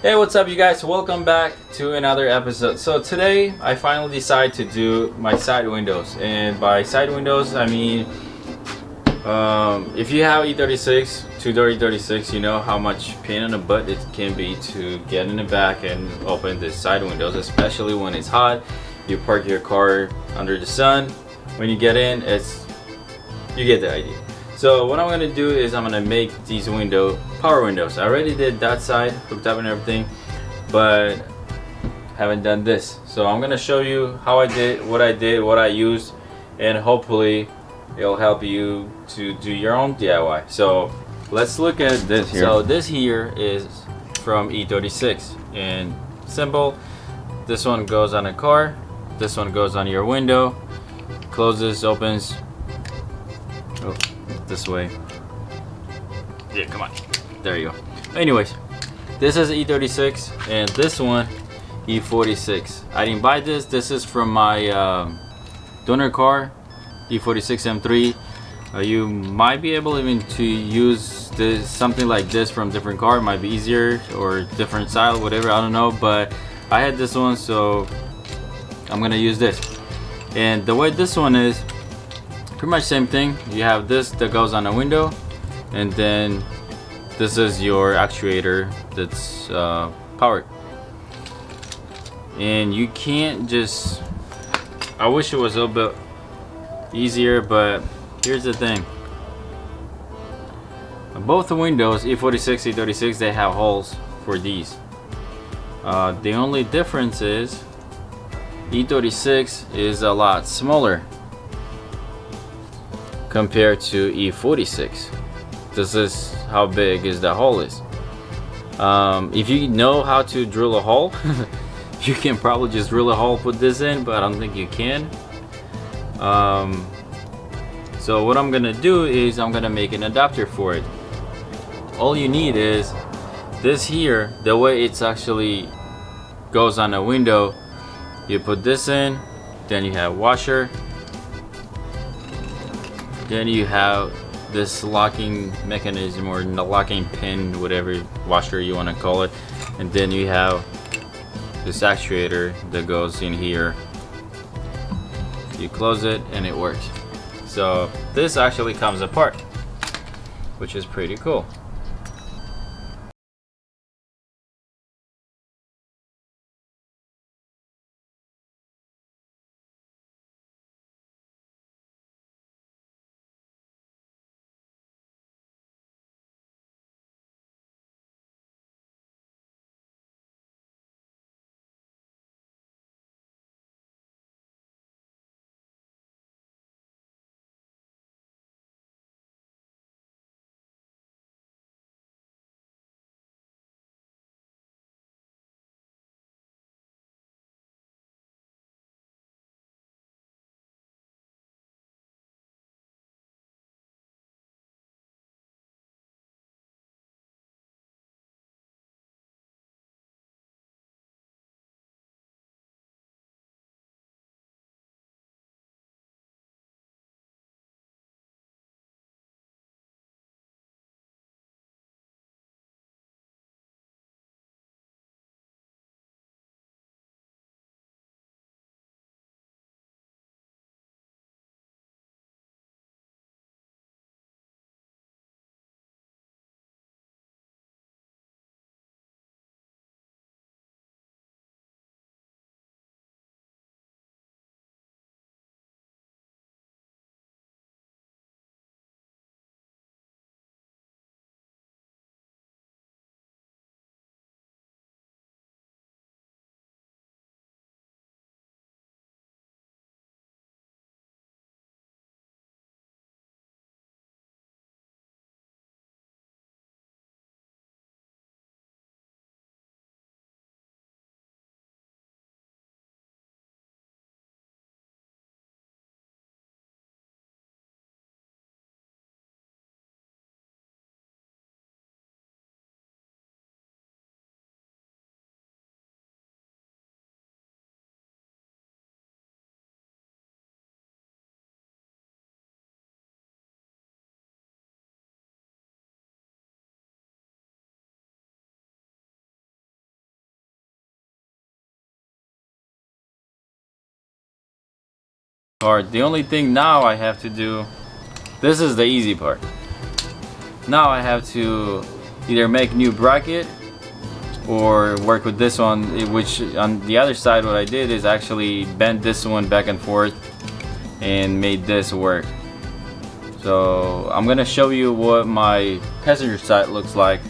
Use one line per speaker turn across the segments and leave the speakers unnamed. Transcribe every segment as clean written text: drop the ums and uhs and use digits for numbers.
Hey, what's up, you guys? Welcome back to another episode. So today I finally decided to do my side windows, and by side windows I mean if you have E36, two-door E36, you know how much pain in the butt it can be to get in the back and open the side windows, especially when it's hot. You park your car under the sun. When you get in, you get the idea. So what I'm gonna do is I'm gonna make these power windows. I already did that side, hooked up and everything, but haven't done this. So I'm gonna show you how I did, what I used, and hopefully it'll help you to do your own DIY. So let's look at this here. So this here is from E36, and simple. This one goes on a car. This one goes on your window. Closes, opens. Oh, this way. Yeah, come on. There you go. Anyways, this is E36 and this one E46. I didn't buy this. This is from my donor car, E46 M3. You might be able even to use this, something like this from different car. It might be easier or different style, whatever. I don't know, but I had this one, so I'm gonna use this. And the way this one is, pretty much same thing. You have this that goes on a window, and then this is your actuator that's powered. And you can't just, I wish it was a little bit easier, but here's the thing. Both the windows, E46, E36, they have holes for these. The only difference is E36 is a lot smaller compared to E46. This is how big is the hole is. If you know how to drill a hole, you can probably just drill a hole, put this in, but I don't think you can. So what I'm gonna do is I'm gonna make an adapter for it. All you need is this here. The way it's actually goes on a window, you put this in, then you have washer, then you have this locking mechanism or the locking pin, whatever washer you want to call it, and then you have this actuator that goes in here. You close it and it works. So this actually comes apart, which is pretty cool. part. The only thing now I have to do, this is the easy part. Now I have to either make new bracket or work with this one, which on the other side what I did is actually bend this one back and forth and made this work. So I'm gonna show you what my passenger side looks like.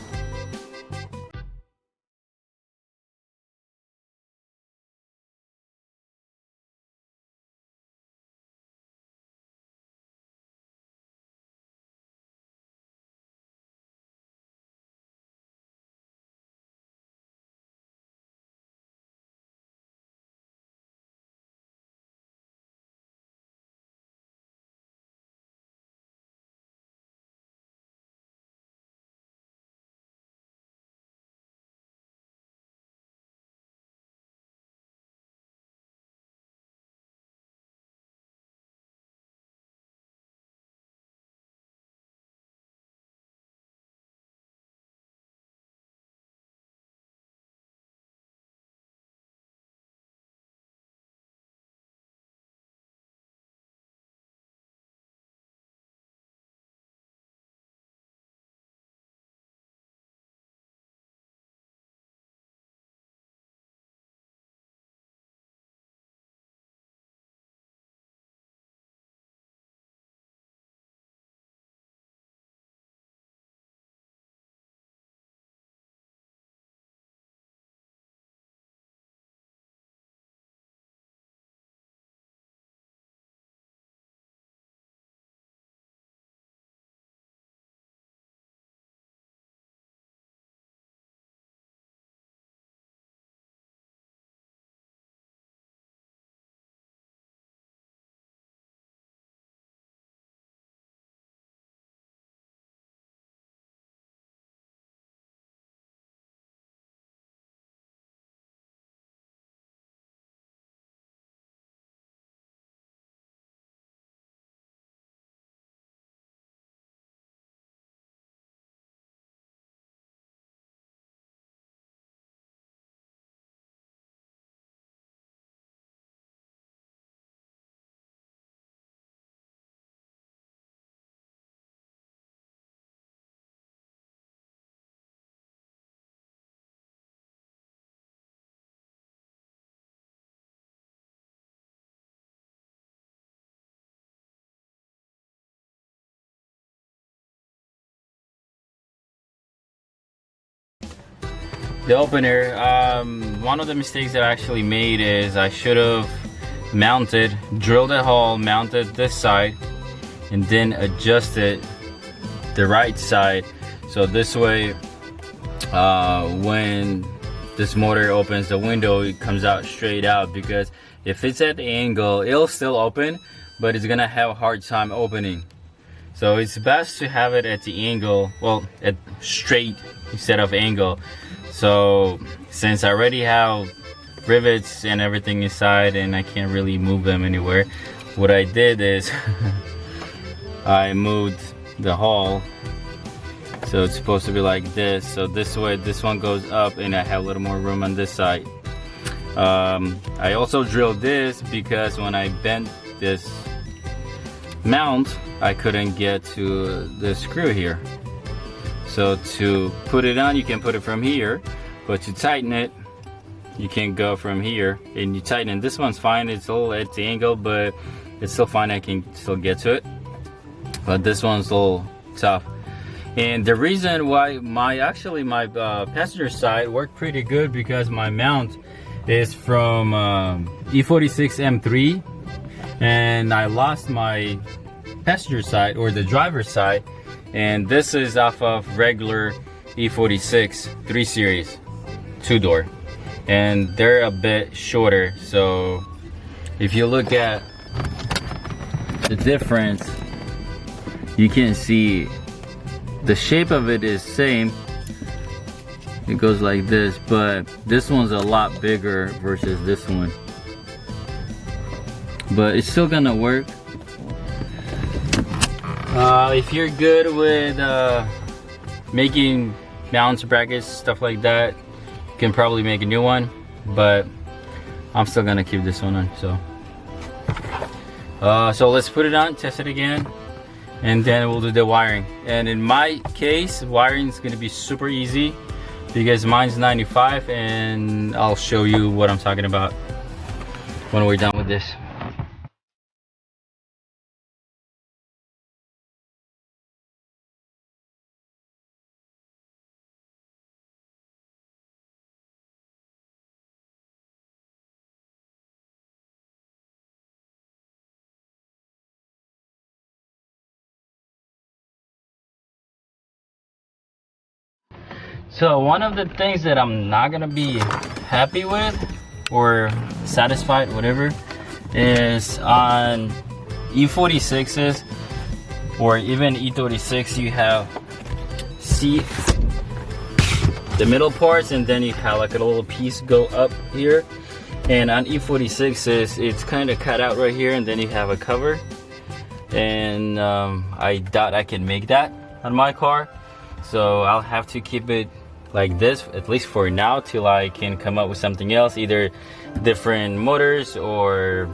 The opener, one of the mistakes that I actually made is I should have drilled a hole, mounted this side, and then adjusted the right side. So this way, when this motor opens the window, it comes out straight out, because if it's at the angle, it'll still open, but it's gonna have a hard time opening. So it's best to have it at the angle, well, at straight instead of angle. So since I already have rivets and everything inside and I can't really move them anywhere, what I did is I moved the hull, so it's supposed to be like this. So this way this one goes up and I have a little more room on this side. I also drilled this because when I bent this mount, I couldn't get to the screw here. So to put it on, you can put it from here, but to tighten it, you can go from here and you tighten it. This one's fine, it's a little at the angle, but it's still fine, I can still get to it. But this one's a little tough. And the reason why my passenger side worked pretty good, because my mount is from E36 M3, and I lost my passenger side, or the driver's side, and this is off of regular E46 3 Series 2-door, and they're a bit shorter. So if you look at the difference, you can see the shape of it is same. It goes like this, but this one's a lot bigger versus this one, but it's still gonna work. If you're good with making mounts, brackets, stuff like that, you can probably make a new one, but I'm still gonna keep this one on. So So let's put it on, test it again, and then we'll do the wiring. And in my case, wiring is going to be super easy because mine's 95, and I'll show you what I'm talking about when we're done with this. So one of the things that I'm not gonna be happy with or satisfied, whatever, is on E46s or even E36, you have the middle parts, and then you have like a little piece go up here. And on E46s, it's kind of cut out right here, and then you have a cover. And I doubt I can make that on my car, so I'll have to keep it like this, at least for now, till I can come up with something else, either different motors or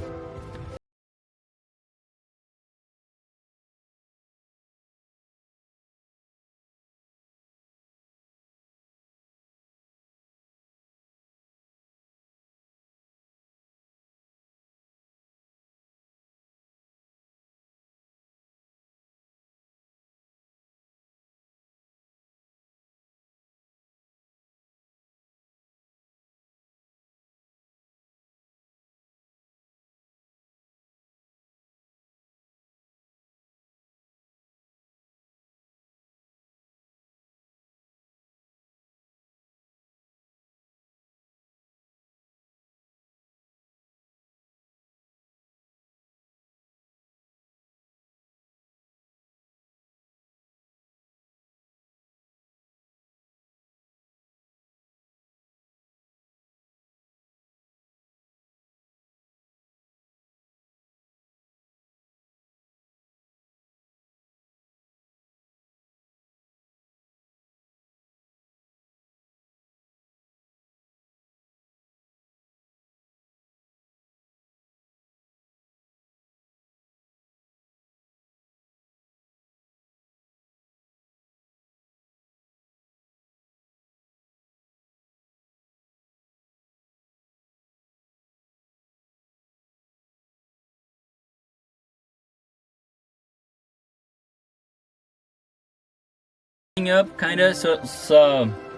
up, kind of, so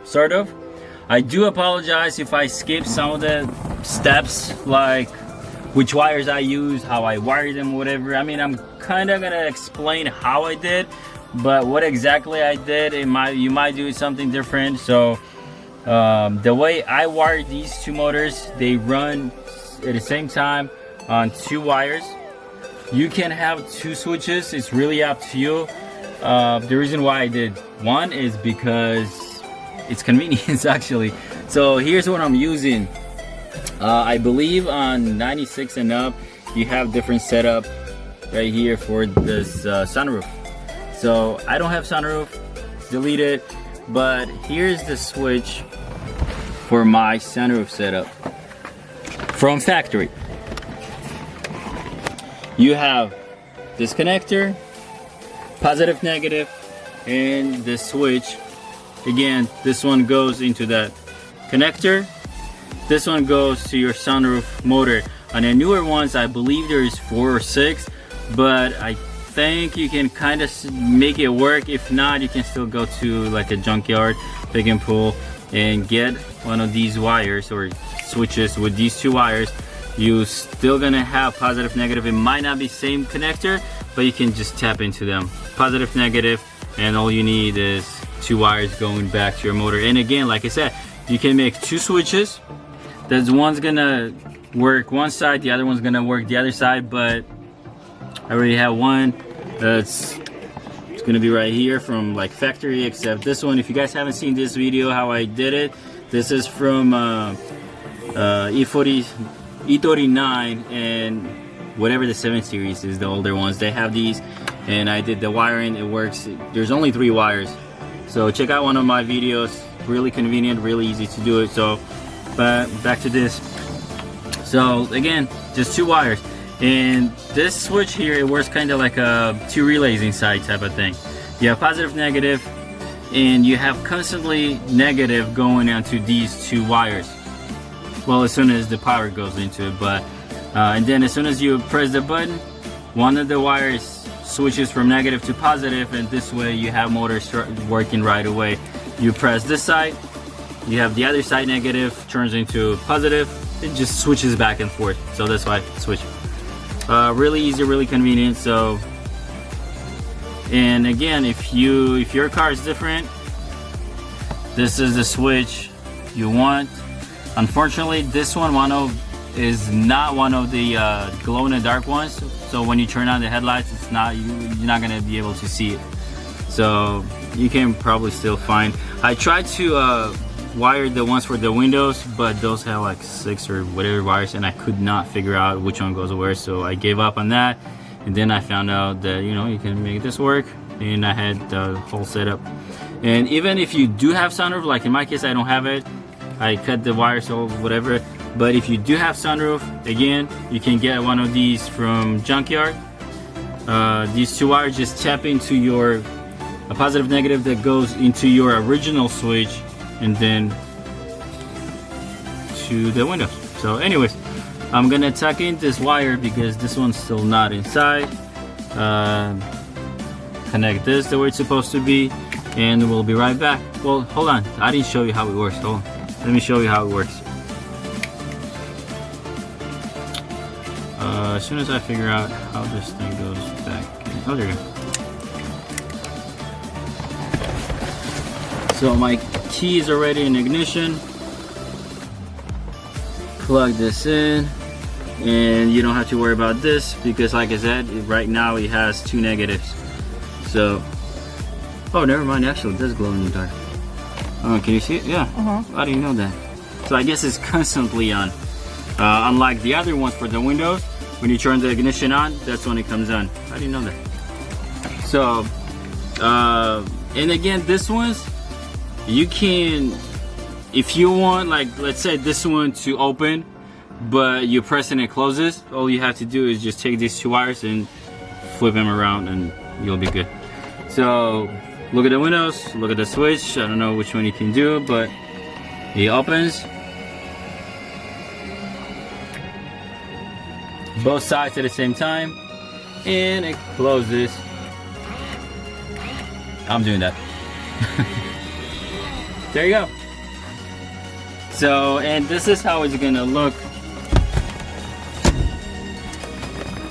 sort of. I do apologize if I skip some of the steps, like which wires I use, how I wire them, whatever. I mean, I'm kind of gonna explain how I did, but what exactly I did, you might do something different. So the way I wired these two motors, they run at the same time on two wires. You can have two switches, it's really up to you. The reason why I did one is because it's convenience, actually. So here's what I'm using. I believe on 96 and up, you have different setup right here for this sunroof. So I don't have sunroof, delete it, but here's the switch for my sunroof setup from factory. You have this connector, positive, negative, and the switch. Again, this one goes into that connector. This one goes to your sunroof motor. On the newer ones, I believe there is 4 or 6, but I think you can kind of make it work. If not, you can still go to like a junkyard, pick and pull, and get one of these wires or switches with these two wires. You still gonna have positive, negative. It might not be same connector, but you can just tap into them, positive, negative, and all you need is two wires going back to your motor. And again, like I said, you can make two switches. That one's gonna work one side, the other one's gonna work the other side, but I already have one that's it's gonna be right here from like factory, except this one, if you guys haven't seen this video how I did it, this is from E39 and whatever the 7 series is, the older ones, they have these, and I did the wiring. It works. There's only 3 wires, so check out one of my videos. Really convenient, really easy to do it. So but back to this. So again, just 2 wires, And this switch here, it works kind of like a two relays inside type of thing. You have positive, negative, and you have constantly negative going onto these two wires. Well, as soon as the power goes into it, but and then as soon as you press the button, one of the wires switches from negative to positive, and this way you have motor working right away. You press this side, you have the other side negative, turns into positive, it just switches back and forth. So that's why I switch. Really easy, really convenient. So, and again, if your car is different, this is the switch you want. Unfortunately, this one is not one of the glow in the dark ones. So when you turn on the headlights, it's not you're not gonna be able to see it. So you can probably still find. I tried to wire the ones for the windows, but those have like 6 or whatever wires, and I could not figure out which one goes where. So I gave up on that, and then I found out that you can make this work, and I had the whole setup. And even if you do have sunroof, like in my case, I don't have it. I cut the wires or whatever. But if you do have sunroof, again, you can get one of these from junkyard. These two wires just tap into your positive, negative that goes into your original switch, and then to the windows. So anyways, I'm gonna tuck in this wire because this one's still not inside. Connect this the way it's supposed to be, and we'll be right back. Well, hold on, I didn't show you how it works. Hold on, let me show you how it works. As soon as I figure out how this thing goes back in. Oh, there you go. So my key is already in ignition. Plug this in, and you don't have to worry about this because, like I said, right now it has 2 negatives. So, oh, never mind. Actually, it does glow in the dark. Oh, can you see it? Yeah. I didn't know that. So I guess it's constantly on. Unlike the other ones for the windows, when you turn the ignition on, that's when it comes on. I didn't know that. So, and again, this one's, you can, if you want, like, let's say this one to open, but you press and it closes, all you have to do is just take these 2 wires and flip them around and you'll be good. So, look at the windows, look at the switch. I don't know which one you can do, but it opens. Both sides at the same time, and it closes. I'm doing that. There you go. So, and this is how it's gonna look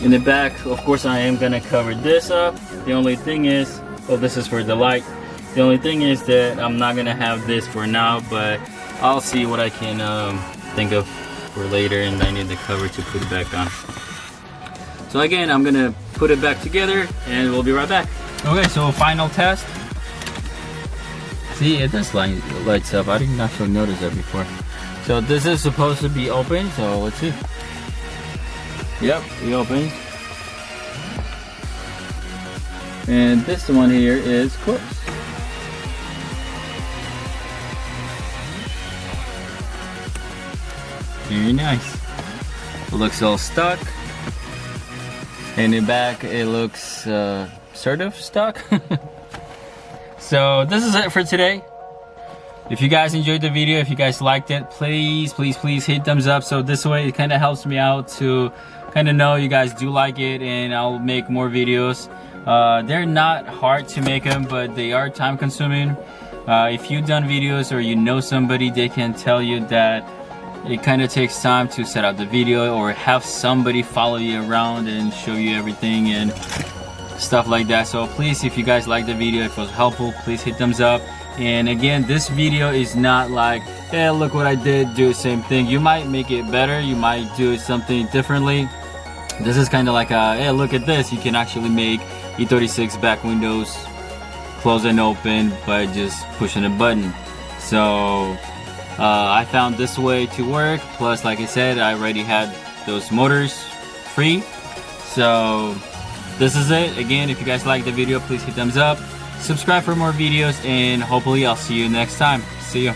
in the back. Of course, I am gonna cover this up. The only thing is, oh, this is for the light. The only thing is that I'm not gonna have this for now, but I'll see what I can think of for later, and I need the cover to put it back on. So again, I'm gonna put it back together and we'll be right back. Okay, so final test. See, it does lights up. I didn't actually notice that before. So this is supposed to be open, so let's see. Yep, it opens. And this one here is closed. Very nice. It looks all stuck. In the back, it looks sort of stuck. So this is it for today. If you guys enjoyed the video, if you guys liked it, please hit thumbs up. So this way it kind of helps me out to kind of know you guys do like it, and I'll make more videos. They're not hard to make them, but they are time consuming. If you've done videos or you know somebody, they can tell you that it kind of takes time to set up the video or have somebody follow you around and show you everything and stuff like that. So please, if you guys like the video, if it was helpful, please hit thumbs up. And again, this video is not like, hey, look what I did, do the same thing. You might make it better, you might do something differently. This is kind of like a, hey, look at this, you can actually make E36 back windows close and open by just pushing a button. So I found this way to work. Plus, like I said, I already had those motors free. So this is it. Again, if you guys like the video, please hit thumbs up. Subscribe for more videos, and hopefully I'll see you next time. See you.